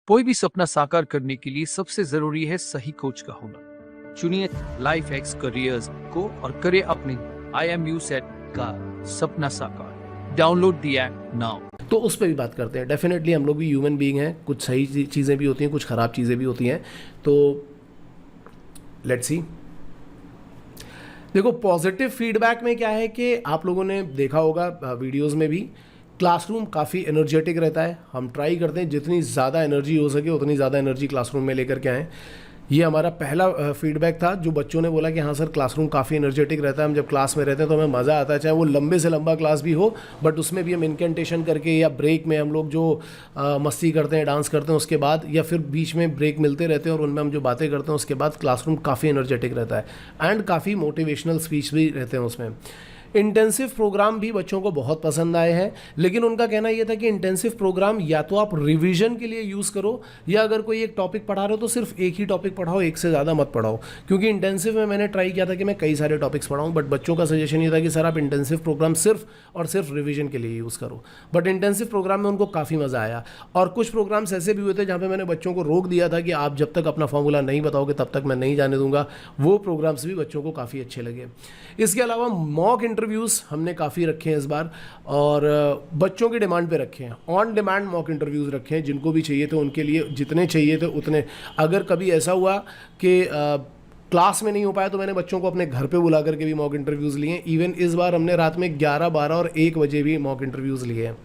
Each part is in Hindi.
कोई भी सपना साकार करने के लिए सबसे जरूरी है सही कोच का होना। चुनिए लाइफ एक्स करियर्स को और करें अपने IMU सेट का सपना साकार। Download the app now. तो उस पर भी बात करते हैं। डेफिनेटली हम लोग भी ह्यूमन बीइंग हैं, कुछ सही चीज़ें भी होती हैं, कुछ ख़राब चीज़ें भी होती हैं। तो लेट्स सी। देखो, पॉजिटिव फीडबैक में क्या है कि आप लोगों ने देखा होगा वीडियोस में भी, क्लासरूम काफ़ी एनर्जेटिक रहता है। हम ट्राई करते हैं जितनी ज़्यादा एनर्जी हो सके उतनी ज़्यादा एनर्जी क्लासरूम में लेकर के आएँ। ये हमारा पहला फीडबैक था। जो बच्चों ने बोला कि हाँ सर, क्लासरूम काफ़ी एनर्जेटिक रहता है, हम जब क्लास में रहते हैं तो हमें मज़ा आता है, चाहे वो लंबे से लंबा क्लास भी हो, बट उसमें भी हम इनकेंटेशन करके या ब्रेक में हम लोग जो मस्ती करते हैं, डांस करते हैं, उसके बाद या फिर बीच में ब्रेक मिलते रहते हैं और उनमें हम जो बातें करते हैं उसके बाद क्लासरूम काफ़ी एनर्जेटिक रहता है एंड काफ़ी मोटिवेशनल स्पीच भी रहते हैं उसमें। इंटेंसिव प्रोग्राम भी बच्चों को बहुत पसंद आए हैं, लेकिन उनका कहना यह था कि इंटेंसिव प्रोग्राम या तो आप रिवीजन के लिए यूज़ करो, या अगर कोई एक टॉपिक पढ़ा रहे हो तो सिर्फ एक ही टॉपिक पढ़ाओ, एक से ज़्यादा मत पढ़ाओ। क्योंकि इंटेंसिव में मैंने ट्राई किया था कि मैं कई सारे टॉपिक्स पढ़ाऊँ, बट बच्चों का सजेशन ये था कि सर आप इंटेंसिव प्रोग्राम सिर्फ और सिर्फ रिवीजन के लिए यूज़ करो। बट इंटेंसिव प्रोग्राम में उनको काफ़ी मज़ा आया। और कुछ प्रोग्राम्स ऐसे भी हुए थे जहाँ पर मैंने बच्चों को रोक दिया था कि आप जब तक अपना फॉर्मूला नहीं बताओगे तब तक मैं नहीं जाने दूंगा। वो प्रोग्राम्स भी बच्चों को काफ़ी अच्छे लगे। इसके अलावा मॉक इंटरव्यूज़ हमने काफ़ी रखे हैं इस बार, और बच्चों की डिमांड पे रखे हैं। ऑन डिमांड मॉक इंटरव्यूज़ रखे हैं, जिनको भी चाहिए थे उनके लिए, जितने चाहिए थे उतने। अगर कभी ऐसा हुआ कि क्लास में नहीं हो पाया तो मैंने बच्चों को अपने घर पे बुला करके भी मॉक इंटरव्यूज़ लिए। इवन इस बार हमने रात में 11, 12 और 1 बजे भी मॉक इंटरव्यूज़ लिए हैं।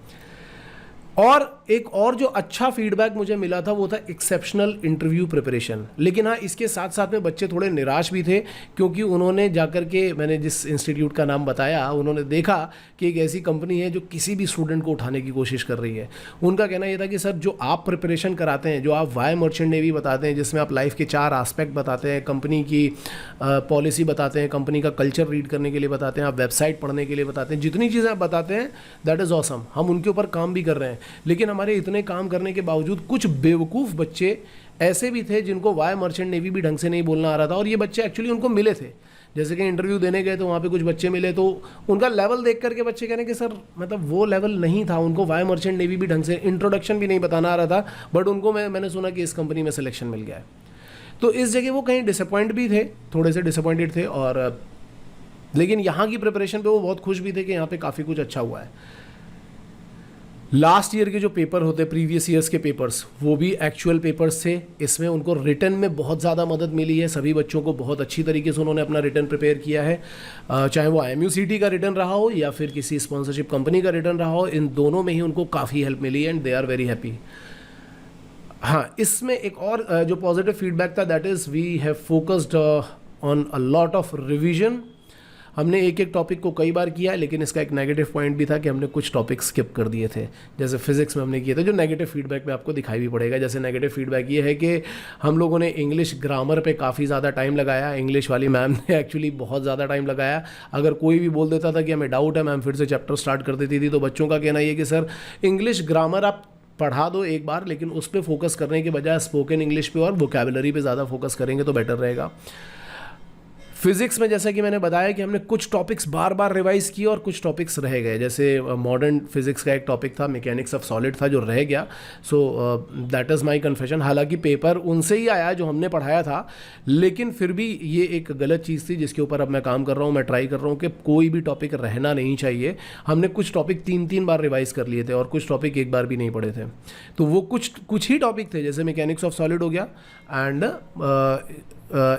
और एक और जो अच्छा फीडबैक मुझे मिला था वो था एक्सेप्शनल इंटरव्यू प्रिपरेशन। लेकिन हाँ, इसके साथ साथ में बच्चे थोड़े निराश भी थे, क्योंकि उन्होंने जाकर के, मैंने जिस इंस्टीट्यूट का नाम बताया, उन्होंने देखा कि एक ऐसी कंपनी है जो किसी भी स्टूडेंट को उठाने की कोशिश कर रही है। उनका कहना यह था कि सर, जो आप प्रिपरेशन कराते हैं, जो आप वाई मर्चेंट नेवी बताते हैं, जिसमें आप लाइफ के 4 आस्पेक्ट बताते हैं, कंपनी की पॉलिसी बताते हैं, कंपनी का कल्चर रीड करने के लिए बताते हैं, आप वेबसाइट पढ़ने के लिए बताते हैं, जितनी चीज़ें आप बताते हैं दैट इज़ ऑसम। हम उनके ऊपर काम भी कर रहे हैं। लेकिन हमारे इतने काम करने के बावजूद कुछ बेवकूफ़ बच्चे ऐसे भी थे जिनको वाई मर्चेंट नेवी भी ढंग से नहीं बोलना आ रहा था। और ये बच्चे एक्चुअली उनको मिले थे, जैसे कि इंटरव्यू देने गए तो वहाँ पे कुछ बच्चे मिले, तो उनका लेवल देख करके बच्चे कह रहे हैं कि सर, मतलब वो लेवल नहीं था, उनको वाई मर्चेंट नेवी भी ढंग से इंट्रोडक्शन भी नहीं बताना आ रहा था, बट उनको मैंने सुना कि इस कंपनी में सिलेक्शन मिल गया है। तो इस जगह वो कहीं डिसअपॉइंट भी थे, थोड़े से डिसअपॉइंटेड थे। और लेकिन यहाँ की प्रिपरेशन पे वो बहुत खुश भी थे कि यहाँ पे काफ़ी कुछ अच्छा हुआ है। लास्ट ईयर के जो पेपर होते, प्रीवियस ईयर्स के पेपर्स, वो भी एक्चुअल पेपर्स थे। इसमें उनको रिटन में बहुत ज़्यादा मदद मिली है। सभी बच्चों को बहुत अच्छी तरीके से उन्होंने अपना रिटन प्रिपेयर किया है, चाहे वो IMUCT का रिटन रहा हो या फिर किसी स्पॉन्सरशिप कंपनी का रिटन रहा हो। इन दोनों में ही उनको काफ़ी हेल्प मिली and they are very happy. हाँ, इसमें एक और जो पॉजिटिव फीडबैक था, that is we have focused on a lot of revision. हमने एक एक टॉपिक को कई बार किया, लेकिन इसका एक नेगेटिव पॉइंट भी था कि हमने कुछ टॉपिक स्किप कर दिए थे। जैसे फिजिक्स में हमने किए थे, जो नेगेटिव फीडबैक में आपको दिखाई भी पड़ेगा। जैसे नेगेटिव फीडबैक ये है कि हम लोगों ने इंग्लिश ग्रामर पे काफ़ी ज़्यादा टाइम लगाया। इंग्लिश वाली मैम ने एक्चुअली बहुत ज़्यादा टाइम लगाया। अगर कोई भी बोल देता था कि हमें डाउट है, मैम फिर से चैप्टर स्टार्ट कर देती थी। तो बच्चों का कहना ये कि सर, इंग्लिश ग्रामर आप पढ़ा दो एक बार, लेकिन उस पर फोकस करने के बजाय स्पोकन इंग्लिश पे और वोकैबुलरी पे ज़्यादा फोकस करेंगे तो बेटर रहेगा। फिजिक्स में जैसा कि मैंने बताया कि हमने कुछ टॉपिक्स बार बार रिवाइज किए और कुछ टॉपिक्स रह गए। जैसे मॉडर्न फिजिक्स का एक टॉपिक था, मैकेनिक्स ऑफ सॉलिड था, जो रह गया। So that is my confession. हालांकि पेपर उनसे ही आया जो हमने पढ़ाया था, लेकिन फिर भी ये एक गलत चीज़ थी जिसके ऊपर अब मैं काम कर रहा हूँ। मैं ट्राई कर रहा हूँ कि कोई भी टॉपिक रहना नहीं चाहिए। हमने कुछ टॉपिक 3 बार रिवाइज कर लिए थे और कुछ टॉपिक एक बार भी नहीं पढ़े थे। तो वो कुछ ही टॉपिक थे, जैसे मैकेनिक्स ऑफ सॉलिड हो गया एंड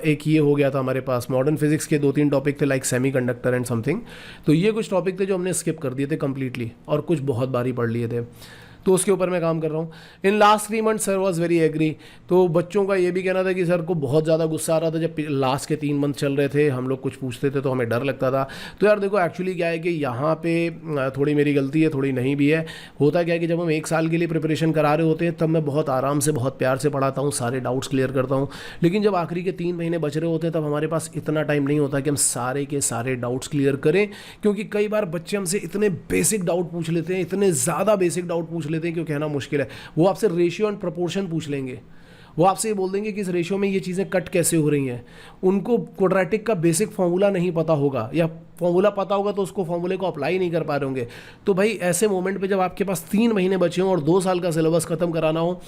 एक ये हो गया था हमारे पास। मॉडर्न फिजिक्स के 2-3 टॉपिक थे, लाइक सेमीकंडक्टर एंड समथिंग। तो ये कुछ टॉपिक थे जो हमने स्किप कर दिए थे कम्प्लीटली, और कुछ बहुत बारी पढ़ लिए थे। तो उसके ऊपर मैं काम कर रहा हूँ। In last 3 month sir was very agree. तो बच्चों का ये भी कहना था कि सर को बहुत ज़्यादा गुस्सा आ रहा था जब लास्ट के 3 मंथ चल रहे थे, हम लोग कुछ पूछते थे तो हमें डर लगता था। तो यार देखो, एक्चुअली क्या है कि यहाँ पे थोड़ी मेरी गलती है, थोड़ी नहीं भी है। होता क्या है कि जब हम 1 साल के लिए प्रिपरेशन करा रहे होते हैं तब मैं बहुत आराम से, बहुत प्यार से पढ़ाता हूँ, सारे डाउट्स क्लियर करता हूँ। लेकिन जब आखिरी के 3 महीने बच रहे होते हैं तब हमारे पास इतना टाइम नहीं होता कि हम सारे के सारे डाउट्स क्लियर करें, क्योंकि कई बार बच्चे हमसे इतने बेसिक डाउट पूछ लेते हैं, इतने ज़्यादा बेसिक डाउट पूछ लेते हैं कि कहना मुश्किल है। वो आपसे रेशियो एंड प्रोपोर्शन पूछ लेंगे। वो आपसे ये बोल देंगे कि इस रेशियो में ये चीज़ें कट कैसे हो रही हैं। उनको क्वाड्रेटिक का बेसिक फॉर्मूला नहीं पता होगा, या फॉर्मूला पता होगा तो उसको फॉर्मूले को अप्लाई नहीं कर पा रहे होंगे। तो भाई ऐसे मोमेंट पे जब आपके पास 3 महीने बचे हों और 2 साल का सिलेबस ख़त्म कराना हो,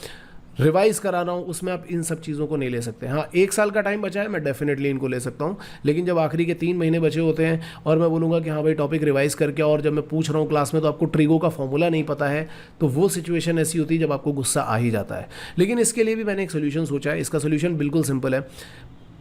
रिवाइज करा रहा हूँ, उसमें आप इन सब चीज़ों को नहीं ले सकते। हाँ, 1 साल का टाइम बचा है, मैं डेफिनेटली इनको ले सकता हूँ, लेकिन जब आखिरी के 3 महीने बचे होते हैं और मैं बोलूँगा कि हाँ भाई टॉपिक रिवाइज करके, और जब मैं पूछ रहा हूँ क्लास में तो आपको ट्रिगो का फॉर्मूला नहीं पता है, तो वो सिचुएशन ऐसी होती है जब आपको गुस्सा आ ही जाता है। लेकिन इसके लिए भी मैंने एक सोल्यूशन सोचा है। इसका सोल्यूशन बिल्कुल सिंपल है।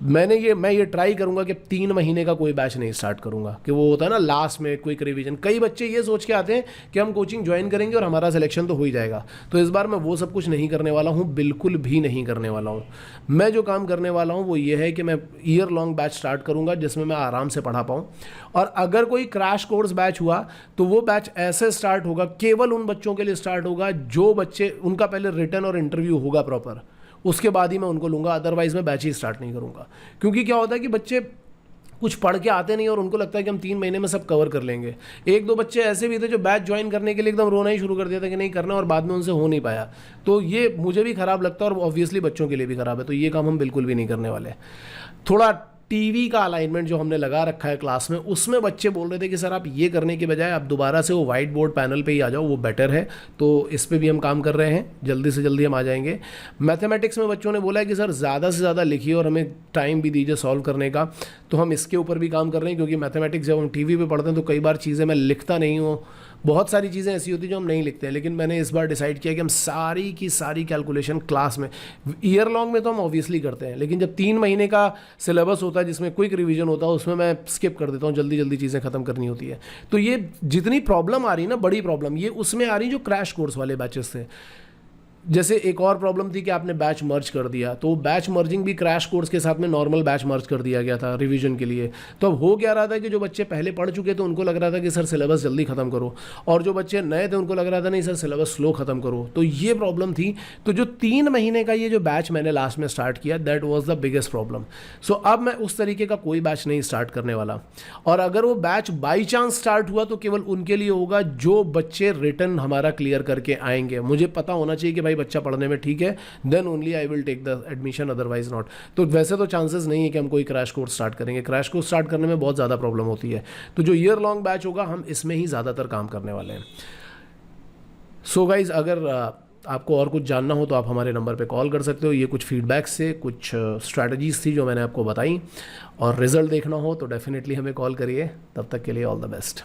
मैं ये ट्राई करूंगा कि 3 महीने का कोई बैच नहीं स्टार्ट करूंगा, कि वो होता है ना लास्ट में क्विक रिवीजन। कई बच्चे ये सोच के आते हैं कि हम कोचिंग ज्वाइन करेंगे और हमारा सिलेक्शन तो हो ही जाएगा। तो इस बार मैं वो सब कुछ नहीं करने वाला हूँ, बिल्कुल भी नहीं करने वाला हूँ। मैं जो काम करने वाला हूँ वो ये है कि मैं ईयर लॉन्ग बैच स्टार्ट करूँगा जिसमें मैं आराम से पढ़ा पाऊँ। और अगर कोई क्रैश कोर्स बैच हुआ तो वो बैच ऐसे स्टार्ट होगा, केवल उन बच्चों के लिए स्टार्ट होगा जो बच्चे, उनका पहले रिटन और इंटरव्यू होगा प्रॉपर, उसके बाद ही मैं उनको लूँगा। अदरवाइज मैं बैच ही स्टार्ट नहीं करूँगा। क्योंकि क्या होता है कि बच्चे कुछ पढ़ के आते नहीं और उनको लगता है कि हम 3 महीने में सब कवर कर लेंगे। 1-2 बच्चे ऐसे भी थे जो बैच ज्वाइन करने के लिए एकदम रोना ही शुरू कर दिया था कि नहीं करना, और बाद में उनसे हो नहीं पाया। तो ये मुझे भी ख़राब लगता है और ऑब्वियसली बच्चों के लिए भी ख़राब है। तो ये काम हम बिल्कुल भी नहीं करने वाले। थोड़ा टीवी का अलाइनमेंट जो हमने लगा रखा है क्लास में, उसमें बच्चे बोल रहे थे कि सर आप ये करने के बजाय आप दोबारा से वो वाइट बोर्ड पैनल पे ही आ जाओ, वो बेटर है। तो इस पे भी हम काम कर रहे हैं, जल्दी से जल्दी हम आ जाएंगे। मैथमेटिक्स में बच्चों ने बोला है कि सर ज़्यादा से ज़्यादा लिखिए और हमें टाइम भी दीजिए सॉल्व करने का। तो हम इसके ऊपर भी काम कर रहे हैं, क्योंकि मैथमेटिक्स जब हम टीवी पे पढ़ते हैं तो कई बार चीज़ें मैं लिखता नहीं हूँ, बहुत सारी चीज़ें ऐसी होती हैं जो हम नहीं लिखते हैं। लेकिन मैंने इस बार डिसाइड किया कि हम सारी की सारी कैलकुलेशन क्लास में, ईयर लॉन्ग में तो हम ऑब्वियसली करते हैं, लेकिन जब 3 महीने का सिलेबस होता है जिसमें क्विक रिवीजन होता है, उसमें मैं स्किप कर देता हूँ, जल्दी जल्दी चीज़ें खत्म करनी होती है। तो ये जितनी प्रॉब्लम आ रही है ना, बड़ी प्रॉब्लम ये उसमें आ रही जो क्रैश कोर्स वाले बैचेस थे। जैसे एक और प्रॉब्लम थी कि आपने बैच मर्ज कर दिया, तो बैच मर्जिंग भी क्रैश कोर्स के साथ में नॉर्मल बैच मर्ज कर दिया गया था रिवीजन के लिए। तो अब हो क्या रहा था कि जो बच्चे पहले पढ़ चुके थे उनको लग रहा था कि सर सिलेबस जल्दी खत्म करो, और जो बच्चे नए थे उनको लग रहा था नहीं सर सिलेबस स्लो खत्म करो। तो ये प्रॉब्लम थी। तो जो 3 महीने का ये जो बैच मैंने लास्ट में स्टार्ट किया, that was the biggest problem. So अब मैं उस तरीके का कोई बैच नहीं स्टार्ट करने वाला। और अगर वो बैच बाई चांस स्टार्ट हुआ तो केवल उनके लिए होगा जो बच्चे रिटर्न हमारा क्लियर करके आएंगे। मुझे पता होना चाहिए कि भाई बच्चा पढ़ने में ठीक है, then only I will take the admission, otherwise not. तो वैसे तो चांसेस नहीं है कि हम कोई क्रैश कोर्स स्टार्ट करेंगे। क्रैश कोर्स स्टार्ट करने में बहुत ज़्यादा प्रॉब्लम होती है। तो जो ईयर लॉन्ग बैच होगा हम इसमें ही ज़्यादातर काम करने वाले हैं। सो गाइज, अगर आपको और कुछ जानना हो तो आप हमारे नंबर पे कॉल कर सकते हो। ये कुछ फीडबैक से कुछ स्ट्रैटेजीज थी जो मैंने आपको बताई, और रिजल्ट देखना हो तो डेफिनेटली हमें कॉल करिए। तब तक के लिए ऑल द बेस्ट।